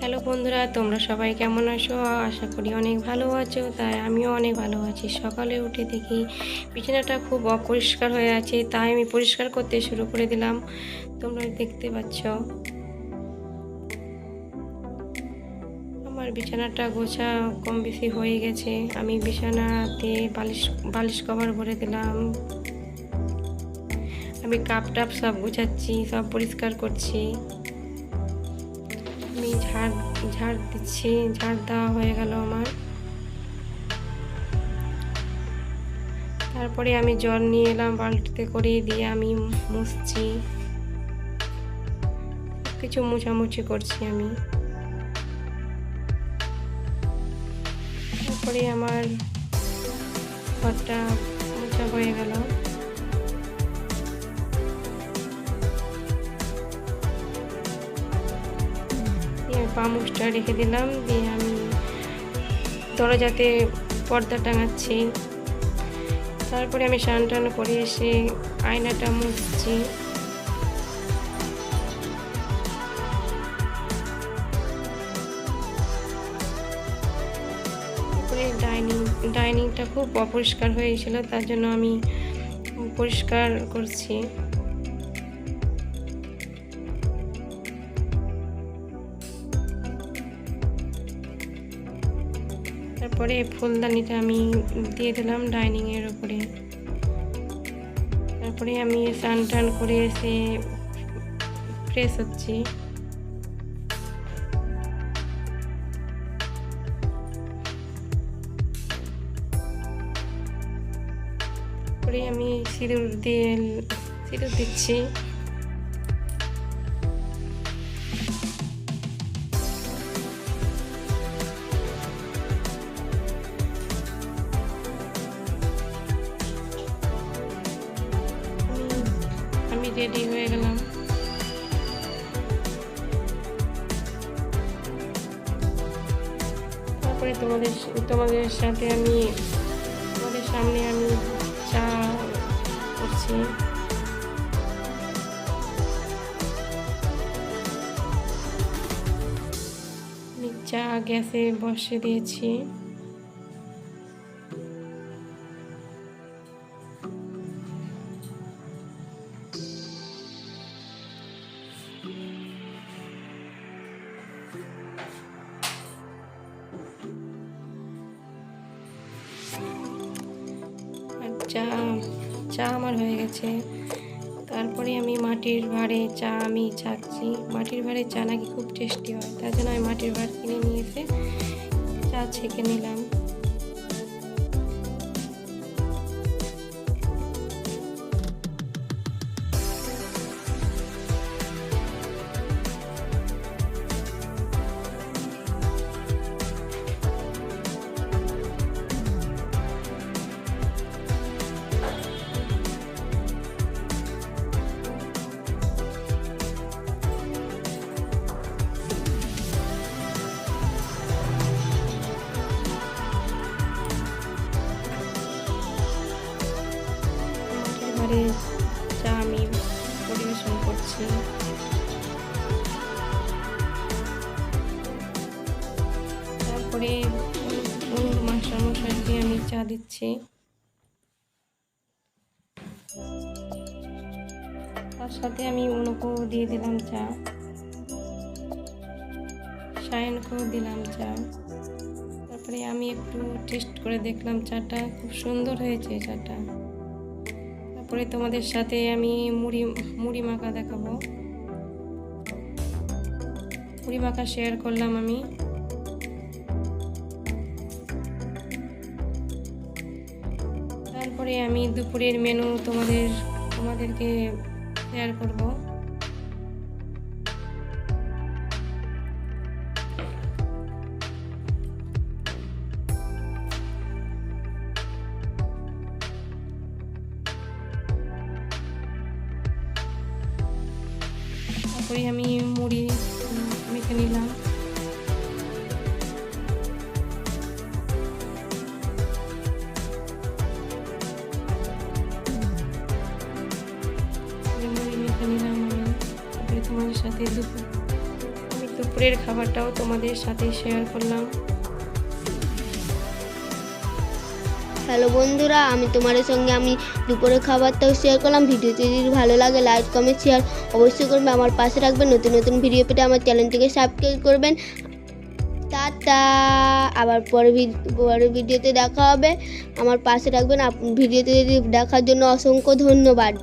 Hello বন্ধুরা, তোমরা সবাই কেমন আছো? আশা করি অনেক ভালো আছো। তাই আমিও অনেক ভালো আছি। সকালে উঠে দেখি বিছানাটা খুব অপরিষ্কার হয়ে আছে, তাই আমি পরিষ্কার করতে শুরু করে দিলাম। তোমরা দেখতে পাচ্ছ আমার বিছানাটা গোছা কম বেশি হয়ে গেছে। আমি বিছানাতে বালিশ কভার ভরে দিলাম। আমি কাপ টাপ সব গুছাচ্ছি, সব পরিষ্কার করছি। আমি ঝাড় দিচ্ছি, ঝাড় দেওয়া হয়ে গেল আমার। তারপরে আমি জল নিয়ে এলাম বালতিতে করে, দিয়ে আমি মুছছি, কিছু মোছামুছি করছি আমি। তারপরে আমার ঘরটা মোছা হয়ে গেল। দিয়ে পা মুছটা রেখে দিলাম, দিয়ে আমি দরজাতে পর্দা টাঙাচ্ছি। তারপরে আমি স্নান টান করে এসে আয়নাটা মুছছি। তারপরে ডাইনিংটা খুব অপরিষ্কার হয়েছিল, তার জন্য আমি পরিষ্কার করছি। তারপরে ফুলদানিটা আমি দিয়ে দিলাম ডাইনিংয়ের উপরে। তারপরে আমি স্নান টান করে এসে ফ্রেশ হচ্ছি। তারপরে আমি সিঁদুর দিচ্ছি। আমি রেডি হয়ে গেলাম। তারপরে তোমাদের সামনে আমি চা করছি। আমি চা গ্যাসে বসিয়ে দিয়েছি। চা আমার হয়ে গেছে। তারপরে আমি মাটির ভাঁড়ে চা আমি ছাঁকছি। মাটির ভাঁড়ে চা নাকি খুব টেস্টি হয়, তার জন্য আমি মাটির ভাঁড় কিনে নিয়ে এসে চা ছেঁকে নিলাম। এবারে চা আমি পরিবেশন করছি। তারপরে মাস্টারমশাইকে আমি চা দিচ্ছি। তার সাথে আমি ওনাকেও দিয়ে দিলাম চা, সায়নকেও দিলাম চা। তারপরে আমি একটু টেস্ট করে দেখলাম, চাটা খুব সুন্দর হয়েছে চাটা। তারপরে তোমাদের সাথে আমি মুড়ি মাখা দেখাবো। মুড়ি মাখা শেয়ার করলাম আমি। তারপরে আমি দুপুরের মেনু তোমাদেরকে শেয়ার করব। তারপরে আমি মুড়ি মেখে নিলাম। মুড়ি মেখে নিলাম আমি। তারপরে তোমাদের সাথে দুপুরে দুপুরের খাবারটাও তোমাদের সাথে শেয়ার করলাম। হ্যালো বন্ধুরা, আমি তোমাদের সঙ্গে দুপুরের খাবারটাও শেয়ার করলাম। ভিডিওটি যদি ভালো লাগে লাইক কমেন্ট শেয়ার অবশ্যই করবেন, আমার পাশে রাখবেন। নতুন নতুন ভিডিও পেতে আমার চ্যানেলটিকে সাবস্ক্রাইব করবেন। টাটা, আবার পরের ভিডিওতে দেখা হবে। আমার পাশে রাখবেন। ভিডিওটি দেখার জন্য অসংখ্য ধন্যবাদ।